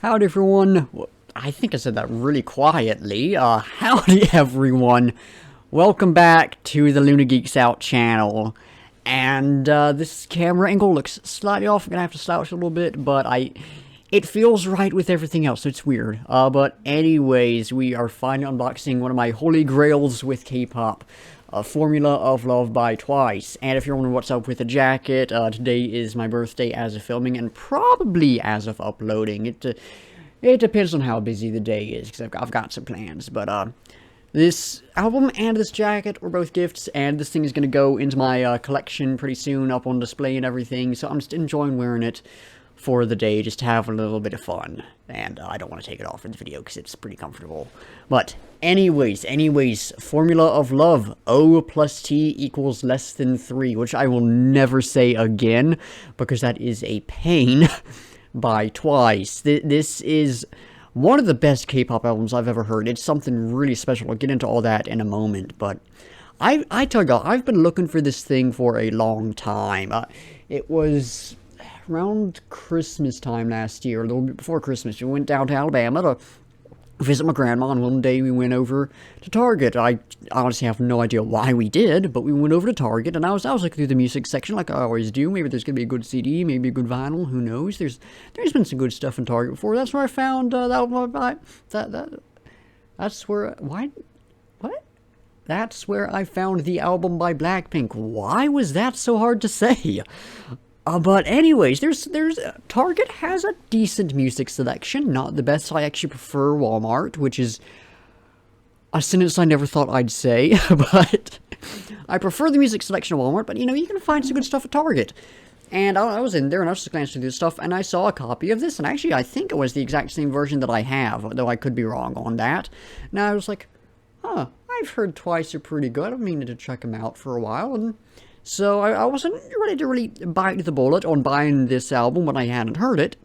Howdy everyone. I think I said that really quietly. Howdy everyone. Welcome back to the Luna Geeks Out channel. And this camera angle looks slightly off. I'm gonna have to slouch a little bit, but it feels right with everything else, so it's weird. But anyways, we are finally unboxing one of my holy grails with K-pop. Formula of Love by Twice. And if you're wondering what's up with the jacket, today is my birthday as of filming, and probably as of uploading. It depends on how busy the day is, because I've got some plans. But this album and this jacket were both gifts, and this thing is going to go into my collection pretty soon, up on display and everything, so I'm just enjoying wearing it for the day, just to have a little bit of fun. And I don't want to take it off for the video because it's pretty comfortable. But anyways, Formula of Love, O plus T equals less than 3, which I will never say again because that is a pain, by Twice. This is one of the best K-pop albums I've ever heard. It's something really special. I'll get into all that in a moment, but I tell you, I've been looking for this thing for a long time. It was around Christmas time last year, a little bit before Christmas. We went down to Alabama to visit my grandma, and one day we went over to Target. I honestly have no idea why we did, but we went over to Target, and I was looking through the music section like I always do. Maybe there's gonna be a good CD, maybe a good vinyl, who knows. There's been some good stuff in Target before. That's where I found That's where I found the album by Blackpink. Why was that so hard to say? But anyways, Target has a decent music selection, not the best. I actually prefer Walmart, which is a sentence I never thought I'd say, but I prefer the music selection of Walmart, but you know, you can find some good stuff at Target. And I was in there, and I was just glancing through this stuff, and I saw a copy of this, and actually I think it was the exact same version that I have, though I could be wrong on that. Now I was like, huh, I've heard Twice are pretty good. I've been meaning to check them out for a while, and so I wasn't ready to really bite the bullet on buying this album when I hadn't heard it.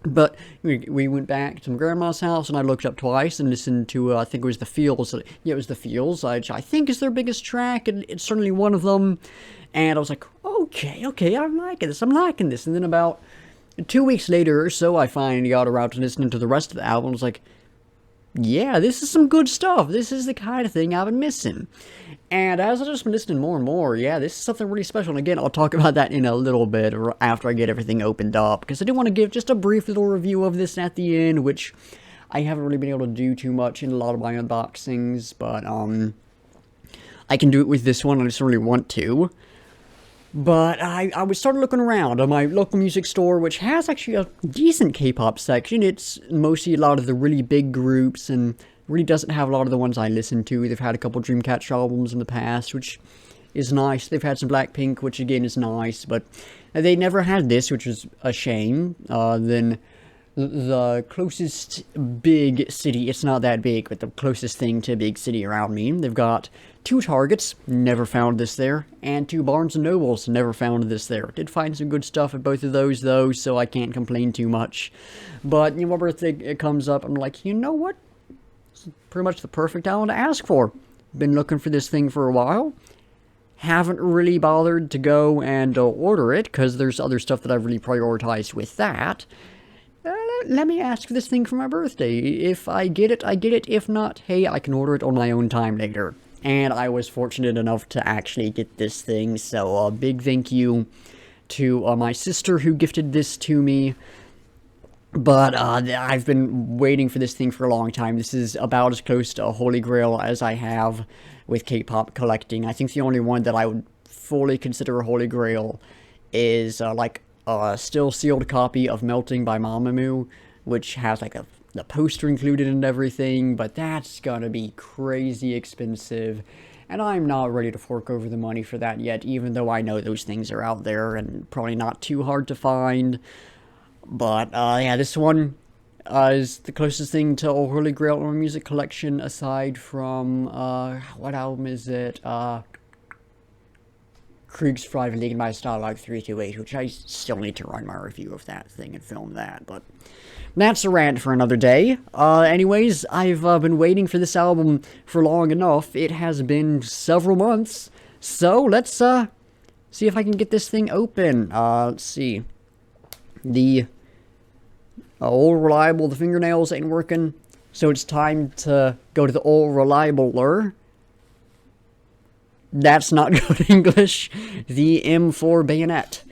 But we went back to my grandma's house, and I looked up Twice and listened to, I think it was The Feels. Yeah, it was The Feels, which I think is their biggest track, and it's certainly one of them. And I was like, okay, I'm liking this. And then about 2 weeks later or so, I finally got around to listening to the rest of the album. I was like, yeah, this is some good stuff. This is the kind of thing I've been missing. And as I've just been listening more and more, yeah, this is something really special. And again, I'll talk about that in a little bit after I get everything opened up, because I do want to give just a brief little review of this at the end, which I haven't really been able to do too much in a lot of my unboxings, but I can do it with this one. I just really want to. But I was started looking around at my local music store, which has actually a decent K-pop section. It's mostly a lot of the really big groups, and really doesn't have a lot of the ones I listen to. They've had a couple Dreamcatcher albums in the past, which is nice. They've had some Blackpink, which again is nice, but they never had this, which was a shame. Then the closest big city, it's not that big, but the closest thing to a big city around me, they've got 2 Targets, never found this there, and 2 Barnes & Nobles, never found this there. Did find some good stuff at both of those, though, so I can't complain too much. But, you know, my birthday comes up, I'm like, you know what? It's pretty much the perfect album to ask for. Been looking for this thing for a while. Haven't really bothered to go and order it, because there's other stuff that I've really prioritized with that. Let me ask for this thing for my birthday. If I get it, I get it. If not, hey, I can order it on my own time later. And I was fortunate enough to actually get this thing, so a big thank you to my sister who gifted this to me. But I've been waiting for this thing for a long time. This is about as close to a holy grail as I have with K-pop collecting. I think the only one that I would fully consider a holy grail is like a still sealed copy of Melting by Mamamoo, which has like the poster included and everything, but that's gonna be crazy expensive, and I'm not ready to fork over the money for that yet, even though I know those things are out there and probably not too hard to find. But yeah, this one is the closest thing to a holy grail in my music collection, aside from what album is it? Kriegsfreiwilligen by Stalag 328, which I still need to run my review of that thing and film that, but that's a rant for another day. Anyways, I've been waiting for this album for long enough. It has been several months, so let's see if I can get this thing open. Let's see. The All reliable, the fingernails ain't working, so it's time to go to the all reliabler. That's not good English. The M4 bayonet.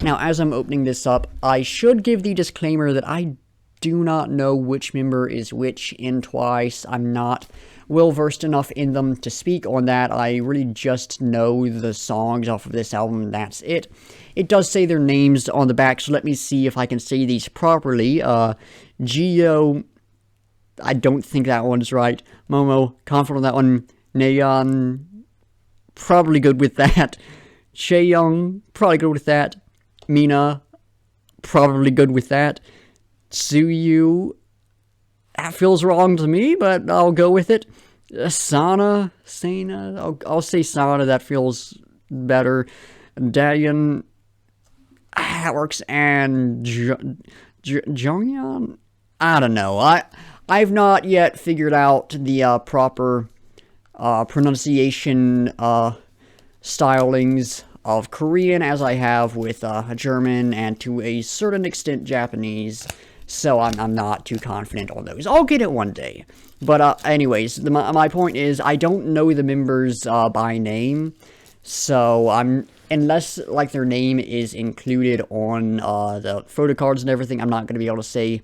Now, as I'm opening this up, I should give the disclaimer that I do not know which member is which in Twice. I'm not well versed enough in them to speak on that. I really just know the songs off of this album, and that's it. It does say their names on the back, so let me see if I can say these properly. Geo, I don't think that one's right. Momo, confident on that one. Neon, probably good with that. Chaeyoung, probably good with that. Mina, probably good with that. Tsuyu, that feels wrong to me, but I'll go with it. Sana, I'll say Sana, that feels better. Daeyeon, that works. And Jonghyun, I don't know. I've not yet figured out the proper pronunciation stylings of Korean as I have with German and to a certain extent Japanese, so I'm not too confident on those. I'll get it one day. But anyways, my point is I don't know the members by name, so unless like their name is included on the photo cards and everything, I'm not going to be able to say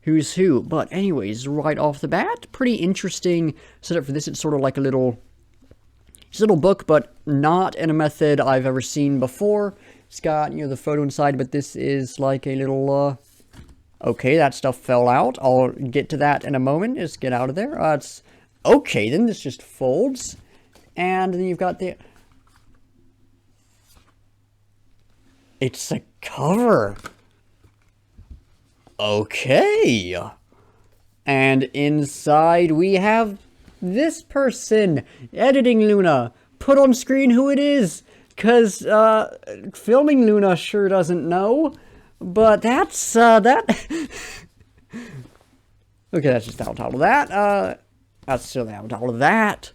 who's who. But anyways, right off the bat, pretty interesting setup for this. It's sort of like a little book, but not in a method I've ever seen before. It's got, the photo inside, but this is like a little, okay, that stuff fell out. I'll get to that in a moment. Just get out of there. It's, okay, then this just folds. And then you've got it's a cover. Okay. And inside we have this person, editing Luna. Put on screen who it is, because filming Luna sure doesn't know. But that's, that... okay, that's just the title of that. That's still the title of that.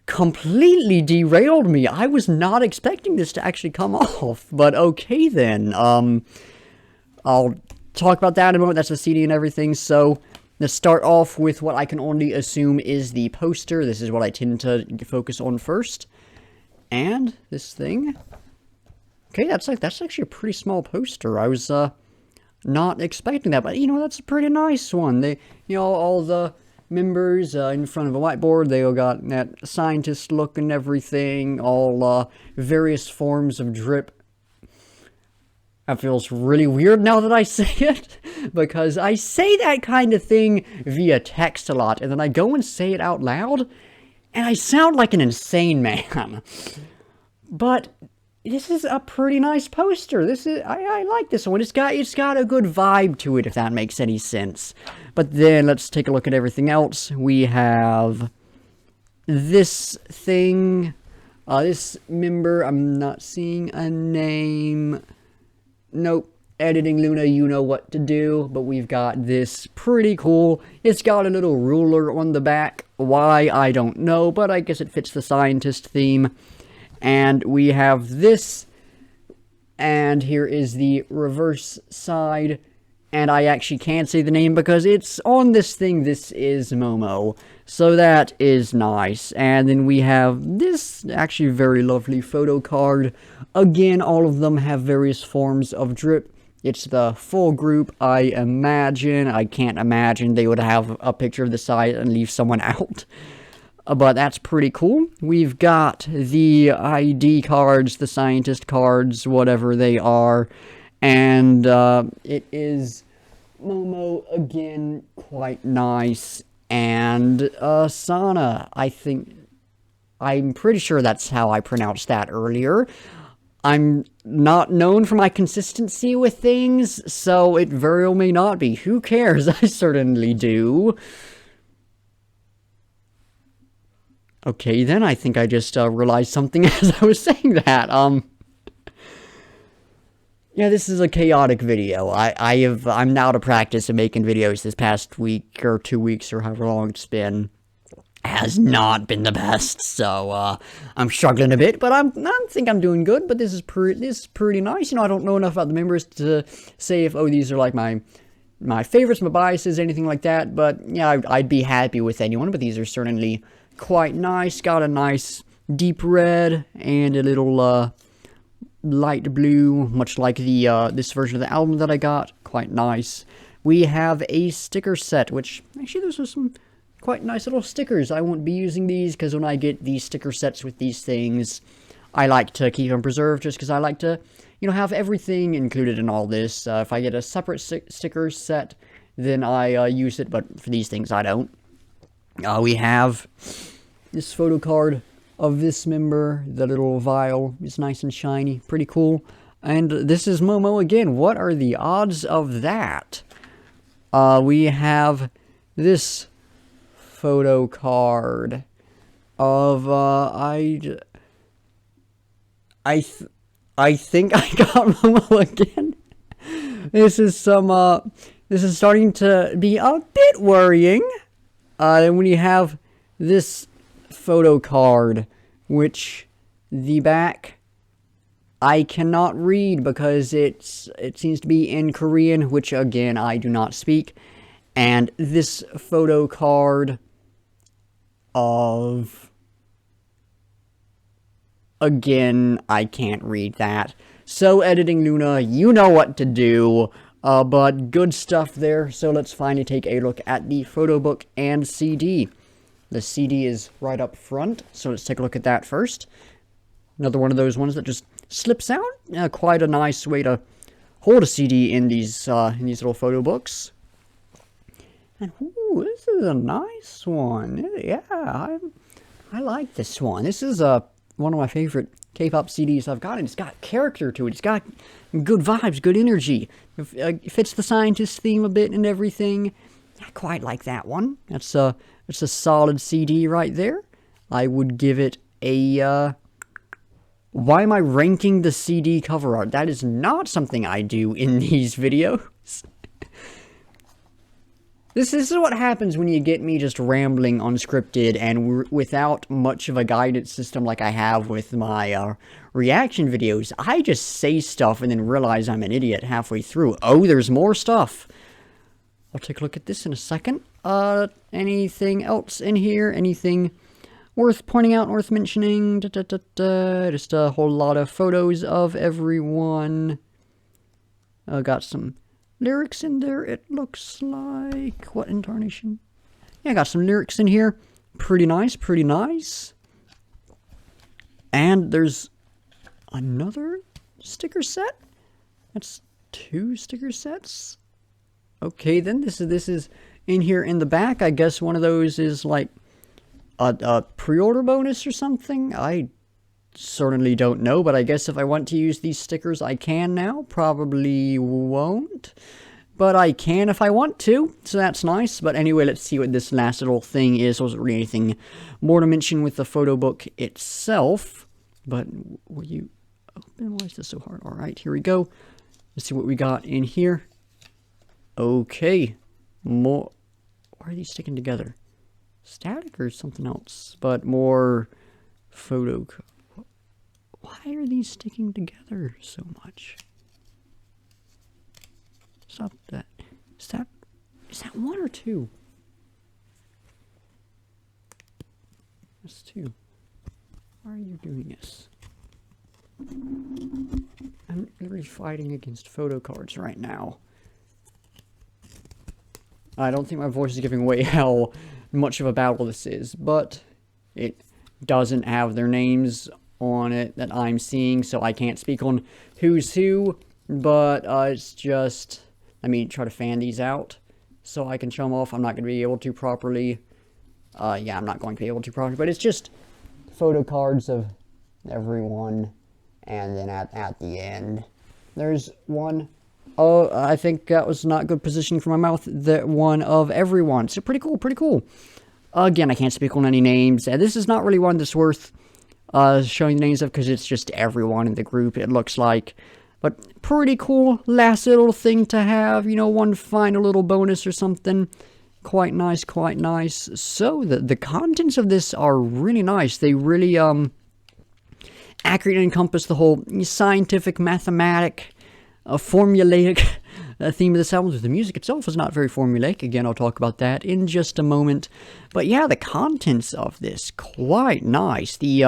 Completely derailed me. I was not expecting this to actually come off. But okay then. I'll talk about that in a moment. That's the CD and everything, so... Let's start off with what I can only assume is the poster. This is what I tend to focus on first. And this thing. Okay, that's actually a pretty small poster. I was not expecting that, but that's a pretty nice one. They, all the members in front of a whiteboard, they all got that scientist look and everything, all various forms of drip. That feels really weird now that I say it, because I say that kind of thing via text a lot, and then I go and say it out loud, and I sound like an insane man. But this is a pretty nice poster. I like this one. It's got a good vibe to it, if that makes any sense. But then let's take a look at everything else. We have this thing, this member. I'm not seeing a name. Nope, editing Luna, you know what to do, but we've got this pretty cool, it's got a little ruler on the back, why, I don't know, but I guess it fits the scientist theme, and we have this, and here is the reverse side, and I actually can't say the name because it's on this thing. This is Momo, so that is nice. And then we have this actually very lovely photo card. Again, all of them have various forms of drip. It's the full group, I imagine. I can't imagine they would have a picture of the side and leave someone out. But that's pretty cool. We've got the ID cards, the scientist cards, whatever they are. And it is Momo, again, quite nice. And Sana, I'm pretty sure that's how I pronounced that earlier. I'm not known for my consistency with things, so it very well may not be. Who cares? I certainly do. Okay, then I think I just realized something as I was saying that. Yeah, this is a chaotic video. I'm now out of practice of making videos. This past week or 2 weeks or however long it's been has not been the best, so I'm struggling a bit, but I think I'm doing good. But this is pretty nice. I don't know enough about the members to say if these are like my my favorites, my biases, anything like that, but yeah, I'd be happy with anyone, but these are certainly quite nice. Got a nice deep red and a little light blue, much like the this version of the album that I got. Quite nice. We have a sticker set, which actually those are some quite nice little stickers. I won't be using these because when I get these sticker sets with these things, I like to keep them preserved just because I like to, you know, have everything included in all this. If I get a separate sticker set, then I use it, but for these things I don't. We have this photo card of this member. The little vial is nice and shiny, pretty cool. And this is Momo again. What are the odds of that? We have this photo card of I think I got Momo again. This is starting to be a bit worrying. And when you have this photo card, which the back I cannot read because it seems to be in Korean, which again I do not speak, and this photo card of, again, I can't read that. So editing Luna, you know what to do. But good stuff there. So let's finally take a look at the photo book and CD. The CD is right up front, so let's take a look at that first. Another one of those ones that just slips out. Quite a nice way to hold a CD in these little photo books. And ooh, this is a nice one. Yeah, I like this one. This is one of my favorite K-pop CDs I've got, and it's got character to it. It's got good vibes, good energy. It fits the scientist theme a bit and everything. I quite like that one. It's a solid CD right there. I would give it a, why am I ranking the CD cover art? That is not something I do in these videos. This is what happens when you get me just rambling unscripted and without much of a guidance system like I have with my reaction videos. I just say stuff and then realize I'm an idiot halfway through. Oh, there's more stuff. I'll take a look at this in a second. Anything else in here? Anything worth pointing out, worth mentioning? Just a whole lot of photos of everyone. Got some lyrics in there, it looks like. What intonation? Yeah, got some lyrics in here. Pretty nice, pretty nice. And there's another sticker set. That's 2 sticker sets. Okay, then this is in here in the back. I guess one of those is like a pre-order bonus or something. I certainly don't know, but I guess if I want to use these stickers, I can now. Probably won't, but I can if I want to, so that's nice. But anyway, let's see what this last little thing is. There wasn't really anything more to mention with the photo book itself, but will you open? Why is this so hard? All right, here we go. Let's see what we got in here. Okay, more. Why are these sticking together? Static or something else? But more photo. Why are these sticking together so much? Stop that. Is that 1 or 2? That's 2. Why are you doing this? I'm literally fighting against photo cards right now. I don't think my voice is giving away how much of a battle this is, but it doesn't have their names on it that I'm seeing, so I can't speak on who's who, but it's just, let me try to fan these out so I can show them off. I'm not going to be able to properly, yeah, I'm not going to be able to properly, but it's just photo cards of everyone, and then at the end, there's one. Oh, I think that was not good positioning for my mouth. The one of everyone. So pretty cool, pretty cool. Again, I can't speak on any names, and this is not really one that's worth showing the names of because it's just everyone in the group, it looks like. But pretty cool last little thing to have, you know, one final little bonus or something. Quite nice, quite nice. So the contents of this are really nice. They really accurately encompass the whole scientific, mathematic, formulaic theme of this album. The music itself is not very formulaic. Again, I'll talk about that in just a moment. But yeah, the contents of this, quite nice. The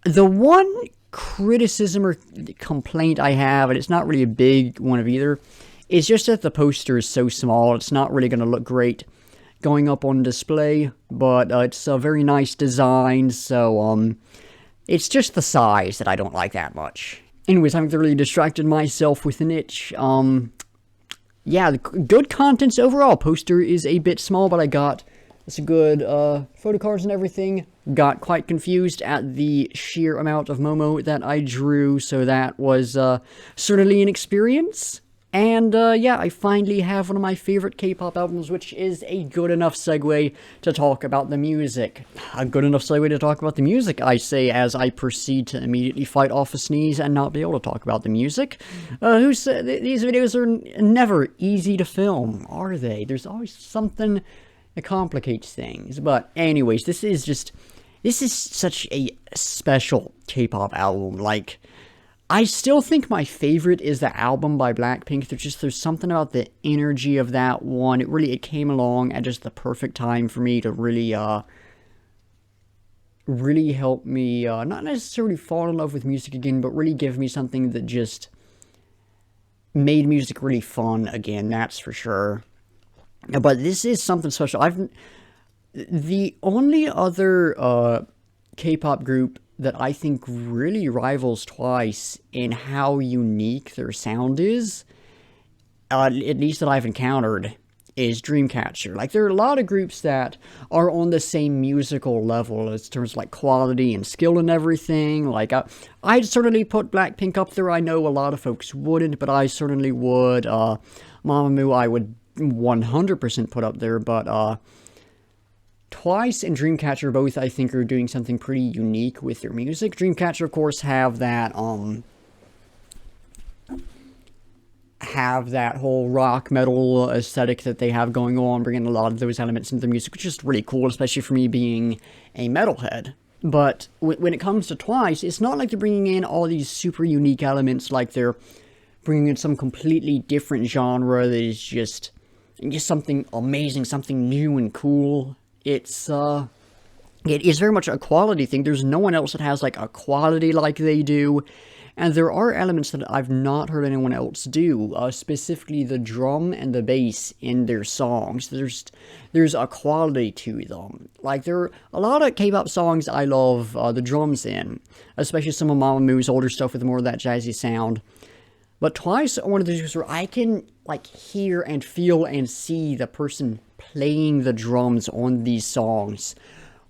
one criticism or complaint I have, and it's not really a big one of either, is just that the poster is so small. It's not really going to look great going up on display, but it's a very nice design, so it's just the size that I don't like that much. Anyways, I've really distracted myself with an itch. Yeah, good contents overall. Poster is a bit small, but I got some good photo cards and everything. Got quite confused at the sheer amount of Momo that I drew, so that was certainly an experience. And yeah, I finally have one of my favorite K-pop albums, which is a good enough segue to talk about the music. A good enough segue to talk about the music, I say, as I proceed to immediately fight off a sneeze and not be able to talk about the music. These videos are never easy to film, are they? There's always something that complicates things. But anyways, this is such a special K-pop album. Like, I still think my favorite is the album by Blackpink. There's something about the energy of that one. It came along at just the perfect time for me to really help me, not necessarily fall in love with music again, but really give me something that just made music really fun again, that's for sure. But this is something special. The only other K-pop group that I think really rivals Twice in how unique their sound is, at least that I've encountered, is Dreamcatcher. Like, there are a lot of groups that are on the same musical level in terms of, like, quality and skill and everything. Like, I'd certainly put Blackpink up there. I know a lot of folks wouldn't, but I certainly would. Mamamoo I would 100% put up there, but Twice and Dreamcatcher both, I think, are doing something pretty unique with their music. Dreamcatcher, of course, have that whole rock metal aesthetic that they have going on, bringing a lot of those elements into the music, which is really cool, especially for me being a metalhead. But when it comes to Twice, it's not like they're bringing in all these super unique elements, like they're bringing in some completely different genre that is just something amazing, something new and cool. It is very much a quality thing. There's no one else that has, like, a quality like they do. And there are elements that I've not heard anyone else do, specifically the drum and the bass in their songs. There's a quality to them. Like, there are a lot of K-pop songs I love the drums in, especially some of Mamamoo's older stuff with more of that jazzy sound. But Twice are one of those groups where I can, like, hear and feel and see the person playing the drums on these songs,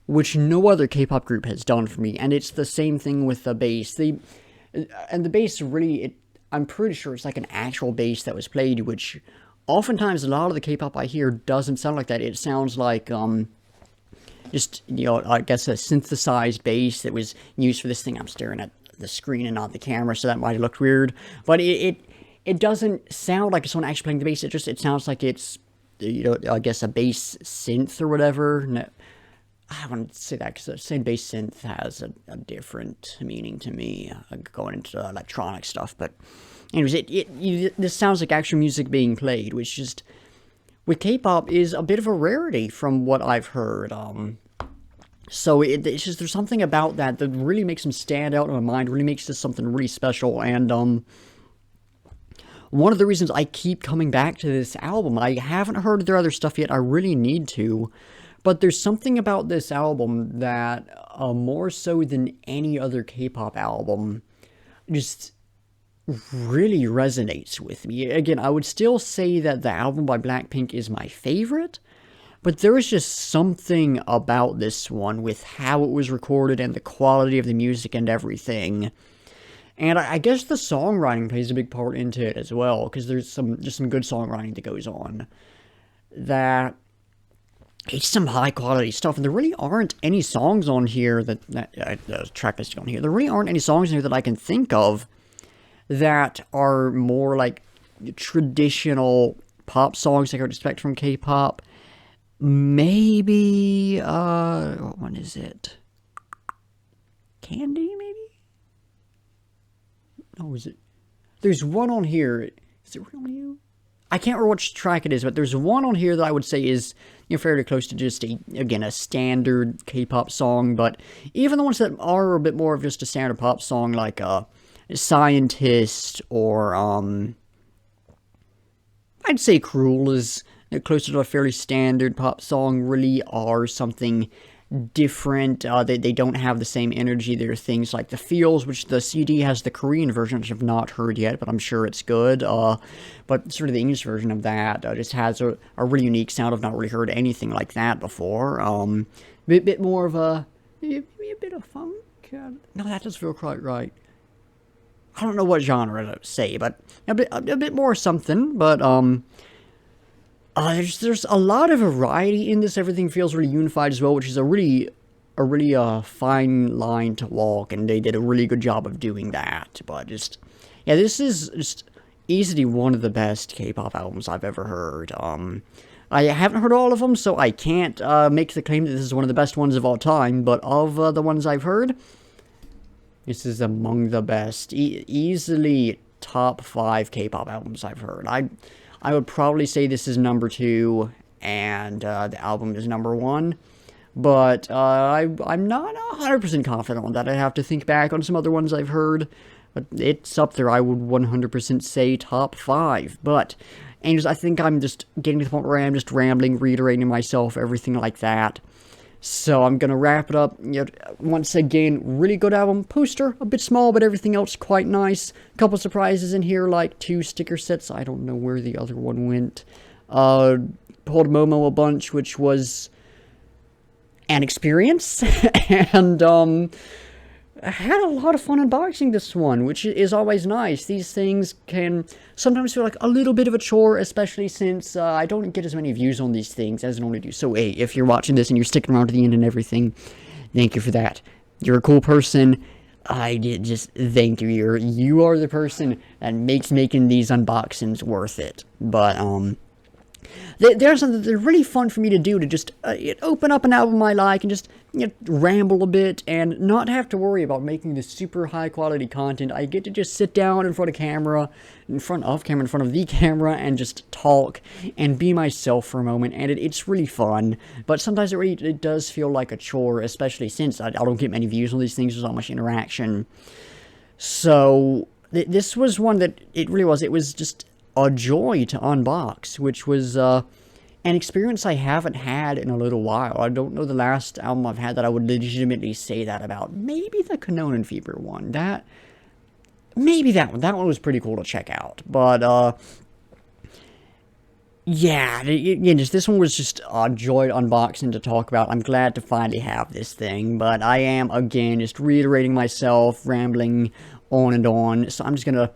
which no other K-pop group has done for me. And it's the same thing with the bass. And the bass really, I'm pretty sure it's like an actual bass that was played, which oftentimes a lot of the K-pop I hear doesn't sound like that. It sounds like just, I guess a synthesized bass that was used for this thing. I'm staring at the screen and not the camera, so that might have looked weird. But it doesn't sound like someone actually playing the bass. It sounds like it's, I guess a bass synth or whatever. No, I wouldn't say that, because saying bass synth has a different meaning to me, going into electronic stuff. But anyways, this sounds like actual music being played, which just, with K-pop, is a bit of a rarity from what I've heard. So it's just, there's something about that really makes them stand out in my mind, really makes this something really special. And one of the reasons I keep coming back to this album, I haven't heard their other stuff yet, I really need to, but there's something about this album that, more so than any other K-pop album, just really resonates with me. Again, I would still say that the album by Blackpink is my favorite, but there is just something about this one with how it was recorded and the quality of the music and everything. And I guess the songwriting plays a big part into it as well, because there's just some good songwriting that goes on. That it's some high quality stuff, and there really aren't any songs on here that track listing on here. There really aren't any songs in here that I can think of that are more like traditional pop songs like I would expect from K-pop. Maybe what one is it? Candy, maybe? Oh, is it? There's one on here. Is it Real You? I can't remember which track it is, but there's one on here that I would say is, fairly close to just a standard K-pop song. But even the ones that are a bit more of just a standard pop song, like Scientist or I'd say Cruel is closer to a fairly standard pop song. Really are something different. They don't have the same energy. There are things like The Feels, which the CD has the Korean version, which I've not heard yet, but I'm sure it's good. But sort of the English version of that just has a really unique sound. I've not really heard anything like that before. Bit more of a bit of funk. No, that doesn't feel quite right. I don't know what genre to say, but a bit more something. But there's a lot of variety in this. Everything feels really unified as well, which is a really fine line to walk, and they did a really good job of doing that. But this is just easily one of the best K-pop albums I've ever heard. I haven't heard all of them, so I can't make the claim that this is one of the best ones of all time. But of the ones I've heard, this is among the best. Easily top 5 K-pop albums I've heard. I would probably say this is number 2, and the album is number 1. But I'm not 100% confident on that. I have to think back on some other ones I've heard. But it's up there. I would 100% say top 5. But, Angels, I think I'm just getting to the point where I'm just rambling, reiterating myself, everything like that. So I'm going to wrap it up. Once again, really good album. Poster, a bit small, but everything else quite nice. A couple surprises in here, like 2 sticker sets. I don't know where the other one went. Pulled Momo a bunch, which was an experience. And I had a lot of fun unboxing this one, which is always nice. These things can sometimes feel like a little bit of a chore, especially since I don't get as many views on these things as I normally do. So, hey, if you're watching this and you're sticking around to the end and everything, thank you for that. You're a cool person. I did just thank you. You are the person that makes making these unboxings worth it. But, they're something they're really fun for me to do, to just open up an album I like and just ramble a bit and not have to worry about making this super high quality content. I get to just sit down in front of the camera, and just talk and be myself for a moment, and it's really fun. But sometimes it does feel like a chore, especially since I don't get many views on these things. There's not much interaction. So this was one that it was just a joy to unbox, which was an experience I haven't had in a little while. I don't know the last album I've had that I would legitimately say that about. Maybe the Kanonen Fever one. Maybe that one. That one was pretty cool to check out. But, yeah, this one was just a joy to unbox and to talk about. I'm glad to finally have this thing, but I am, again, just reiterating myself, rambling on and on. So I'm just gonna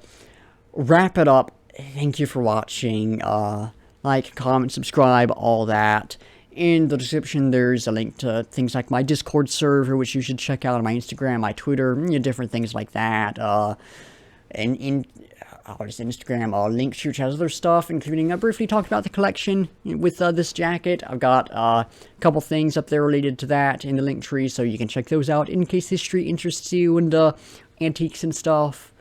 wrap it up. Thank you for watching. Like, comment, subscribe, all that. In the description, there's a link to things like my Discord server, which you should check out, on my Instagram, my Twitter, different things like that. And Instagram, link shoot has other stuff, including I briefly talked about the collection with this jacket. I've got a couple things up there related to that in the link tree, so you can check those out in case history interests you, and antiques and stuff.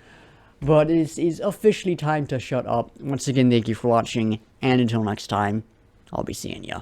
But it is officially time to shut up. Once again, thank you for watching, and until next time, I'll be seeing ya.